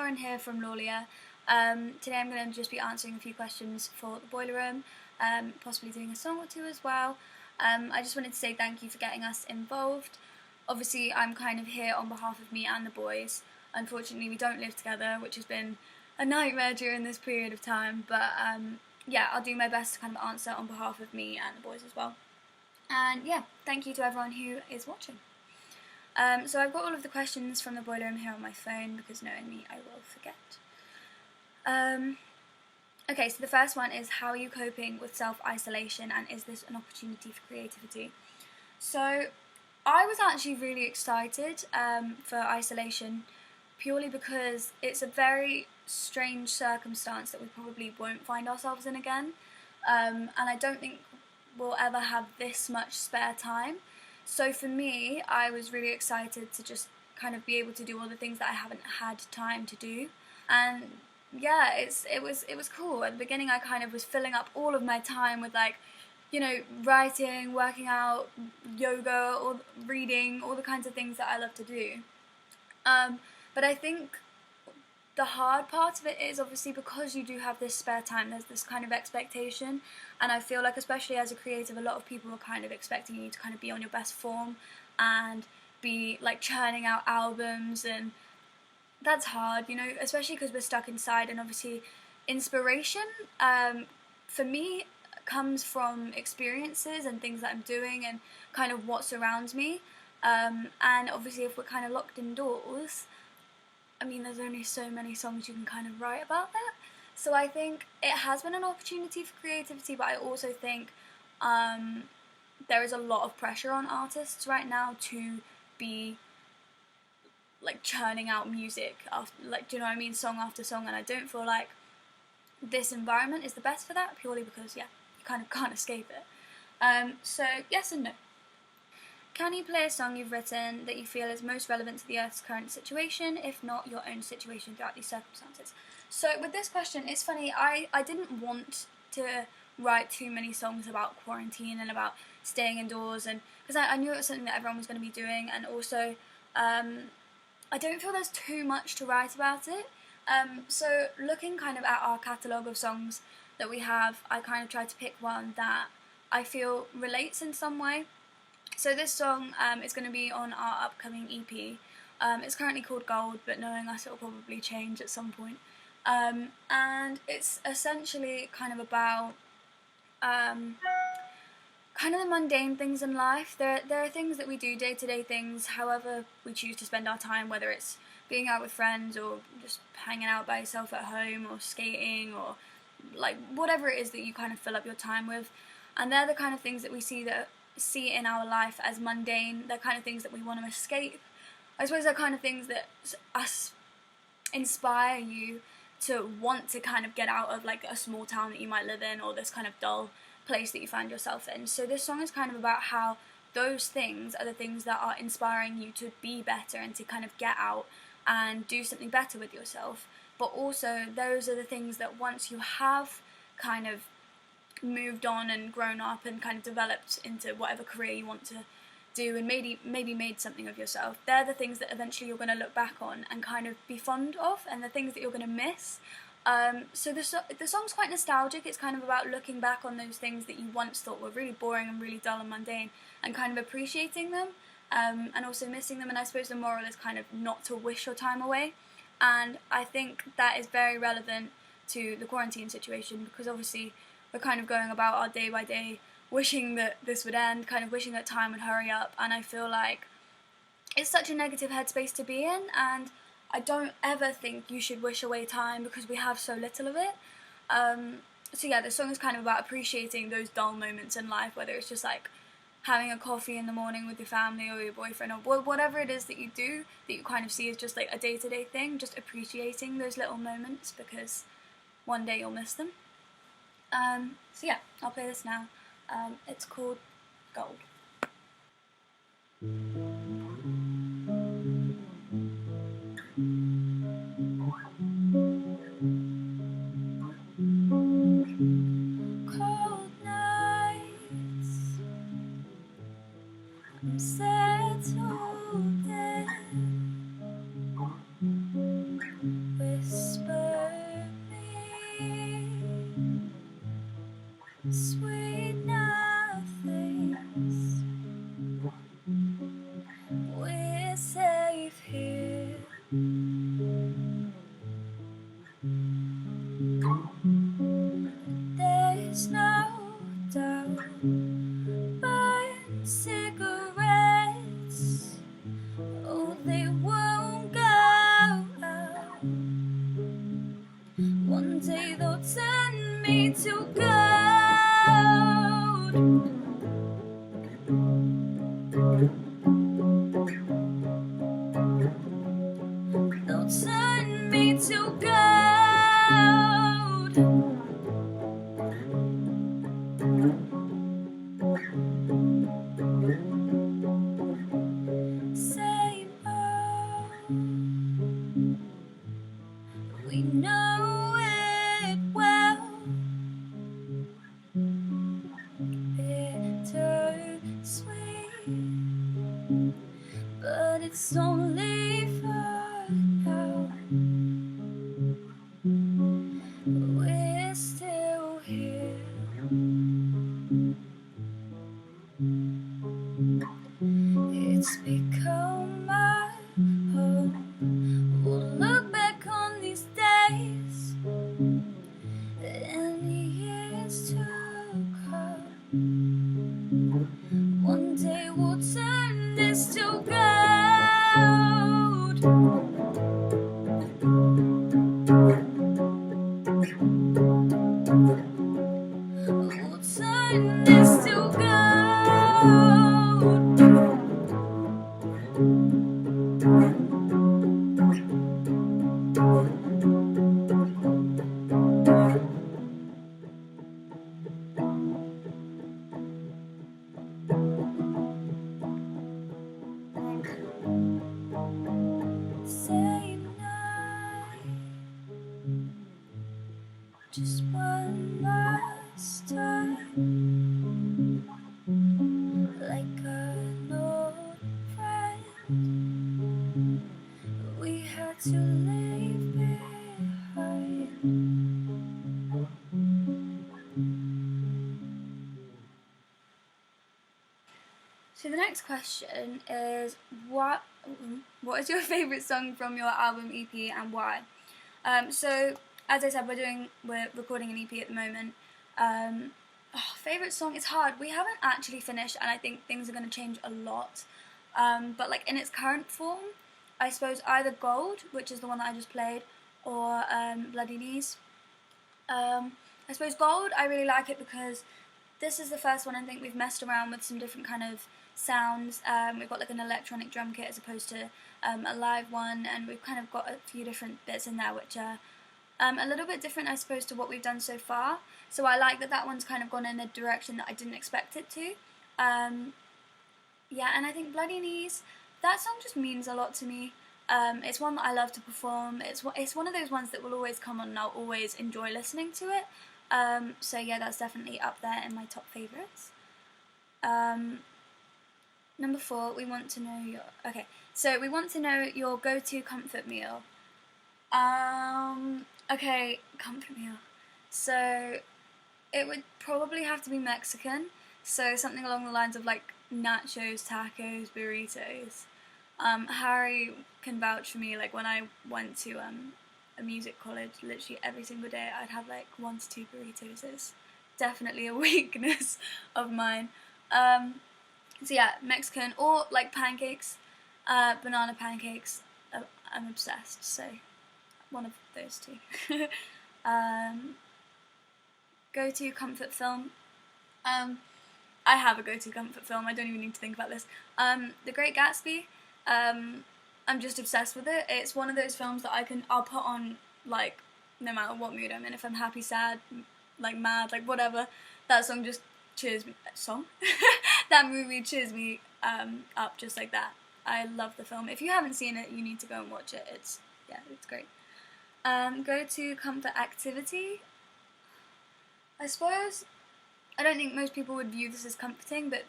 Lauren here from Laulia. Today I'm going to just be answering a few questions for the Boiler Room, possibly doing a song or two as well. I just wanted to say thank you for getting us involved. Obviously I'm kind of here on behalf of me and the boys. Unfortunately we don't live together, which has been a nightmare during this period of time, but yeah, I'll do my best to kind of answer on behalf of me and the boys as well. And yeah, thank you to everyone who is watching. So I've got all of the questions from the Boiler Room here on my phone because knowing me, I will forget. Okay, so the first one is, how are you coping with self-isolation and is this an opportunity for creativity? So I was actually really excited for isolation purely because it's a very strange circumstance that we probably won't find ourselves in again, and I don't think we'll ever have this much spare time. So for me, I was really excited to just kind of be able to do all the things that I haven't had time to do. And yeah, it was cool. At the beginning I kind of was filling up all of my time with, like, you know, writing, working out, yoga, or reading, all the kinds of things that I love to do. But I think the hard part of it is obviously because you do have this spare time, there's this kind of expectation, and I feel like especially as a creative, a lot of people are kind of expecting you to kind of be on your best form and be like churning out albums, and that's hard, you know, especially because we're stuck inside. And obviously inspiration for me comes from experiences and things that I'm doing and kind of what surrounds me, and obviously if we're kind of locked indoors, I mean, there's only so many songs you can kind of write about that. So I think it has been an opportunity for creativity, but I also think there is a lot of pressure on artists right now to be like churning out music after, like, do you know what I mean, song after song, and I don't feel like this environment is the best for that, purely because, yeah, you kind of can't escape it. So yes and no. Can you play a song you've written that you feel is most relevant to the Earth's current situation, if not your own situation throughout these circumstances? So with this question, it's funny, I didn't want to write too many songs about quarantine and about staying indoors, and because I knew it was something that everyone was going to be doing, and also I don't feel there's too much to write about it. So looking kind of at our catalogue of songs that we have, I kind of tried to pick one that I feel relates in some way. So this song is going to be on our upcoming EP. It's currently called Gold, but knowing us, it'll probably change at some point. And it's essentially kind of about kind of the mundane things in life. There are things that we do, day-to-day things, however we choose to spend our time, whether it's being out with friends or just hanging out by yourself at home or skating or like whatever it is that you kind of fill up your time with. And they're the kind of things that we see in our life as mundane. They're kind of things that we want to escape. I suppose they're kind of things that inspire you to want to kind of get out of like a small town that you might live in, or this kind of dull place that you find yourself in. So this song is kind of about how those things are the things that are inspiring you to be better and to kind of get out and do something better with yourself. But also those are the things that once you have kind of moved on and grown up and kind of developed into whatever career you want to do and maybe made something of yourself, they're the things that eventually you're going to look back on and kind of be fond of, and the things that you're going to miss. So the song's quite nostalgic. It's kind of about looking back on those things that you once thought were really boring and really dull and mundane, and kind of appreciating them, and also missing them. And I suppose the moral is kind of not to wish your time away, and I think that is very relevant to the quarantine situation, because obviously we're kind of going about our day by day wishing that this would end, kind of wishing that time would hurry up, and I feel like it's such a negative headspace to be in, and I don't ever think you should wish away time because we have so little of it. So yeah, the song is kind of about appreciating those dull moments in life, whether it's just like having a coffee in the morning with your family or your boyfriend, or whatever it is that you do that you kind of see as just like a day-to-day thing, just appreciating those little moments because one day you'll miss them. So yeah, I'll play this now. It's called Gold. Cold nights, I'm settled in with sweet nothings. We're safe here. There's no doubt. Burn cigarettes, oh, they won't go out. One day they'll turn me to gold. They'll turn me to gold. Same old, we know it well. Bitter sweet, but it's only for now. We're still here. It's become my home. We'll look back on these days and the years to come. One day we'll turn this to gold. We'll turn this to gold. Same night, just one last time, like an old friend we had to leave behind. So the next question is, what is your favourite song from your album, EP, and why? So as I said, we're recording an EP at the moment. Favourite song, it's hard. We haven't actually finished, and I think things are going to change a lot. But like in its current form, I suppose either Gold, which is the one that I just played, or Bloody Knees. I suppose Gold, I really like it because this is the first one I think we've messed around with some different kind of sounds. We've got like an electronic drum kit as opposed to a live one, and we've kind of got a few different bits in there which are a little bit different, I suppose, to what we've done so far. So I like that that one's kind of gone in a direction that I didn't expect it to. Yeah, and I think Bloody Knees, that song just means a lot to me. It's one that I love to perform. It's one of those ones that will always come on and I'll always enjoy listening to it. So yeah, that's definitely up there in my top favourites. Number 4, we want to know your... Okay, so we want to know your go-to comfort meal. Okay, comfort meal. So it would probably have to be Mexican. So something along the lines of like nachos, tacos, burritos. Harry can vouch for me, like when I went to a music college, literally every single day I'd have like 1 to 2 burritos. It's definitely a weakness of mine. So yeah, Mexican, or like pancakes, banana pancakes. I'm obsessed, so one of those 2. Go-to comfort film. I have a go-to comfort film, I don't even need to think about this. The Great Gatsby. I'm just obsessed with it. It's one of those films that I'll put on, like, no matter what mood I'm in. If I'm happy, sad, like mad, like whatever, that song just cheers me. That movie cheers me up just like that. I love the film. If you haven't seen it, you need to go and watch it. It's great. Go-to comfort activity. I suppose, I don't think most people would view this as comforting, but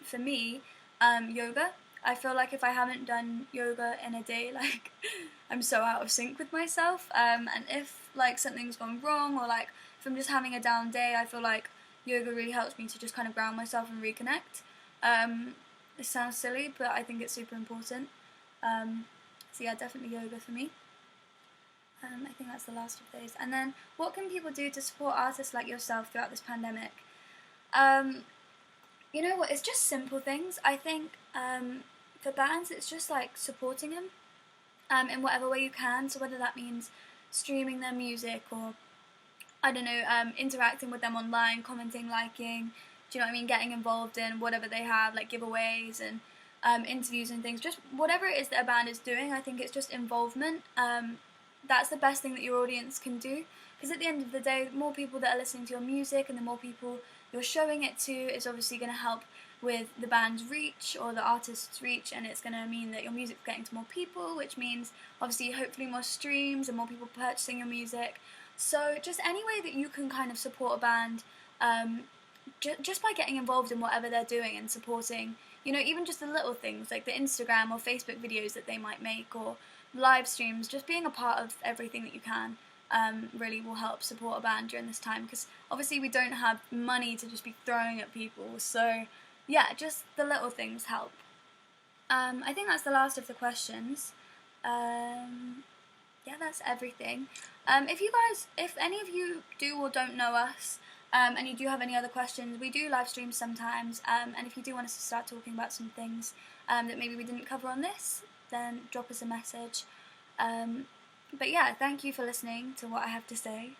for me, yoga. I feel like if I haven't done yoga in a day, like, I'm so out of sync with myself, and if, like, something's gone wrong, or, like, if I'm just having a down day, I feel like yoga really helps me to just kind of ground myself and reconnect. It sounds silly, but I think it's super important. So yeah, definitely yoga for me. I think that's the last of those. And then, what can people do to support artists like yourself throughout this pandemic? You know what, it's just simple things. I think for bands, it's just like supporting them in whatever way you can. So whether that means streaming their music, or I don't know, interacting with them online, commenting, liking, do you know what I mean, getting involved in whatever they have, like giveaways and interviews and things, just whatever it is that a band is doing. I think it's just involvement. That's the best thing that your audience can do, because at the end of the day, the more people that are listening to your music and the more people you're showing it to is obviously going to help with the band's reach or the artist's reach, and it's going to mean that your music's getting to more people, which means obviously hopefully more streams and more people purchasing your music. So just any way that you can kind of support a band, just by getting involved in whatever they're doing and supporting, you know, even just the little things like the Instagram or Facebook videos that they might make, or live streams, just being a part of everything that you can really will help support a band during this time, because obviously we don't have money to just be throwing at people. So yeah, just the little things help. I think that's the last of the questions. Yeah, that's everything. If any of you do or don't know us, and you do have any other questions, we do live streams sometimes, and if you do want us to start talking about some things that maybe we didn't cover on this, then drop us a message. But yeah, thank you for listening to what I have to say.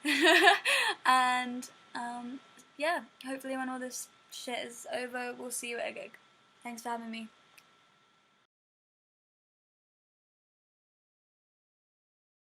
And yeah, hopefully when all this shit is over, we'll see you at a gig. Thanks for having me.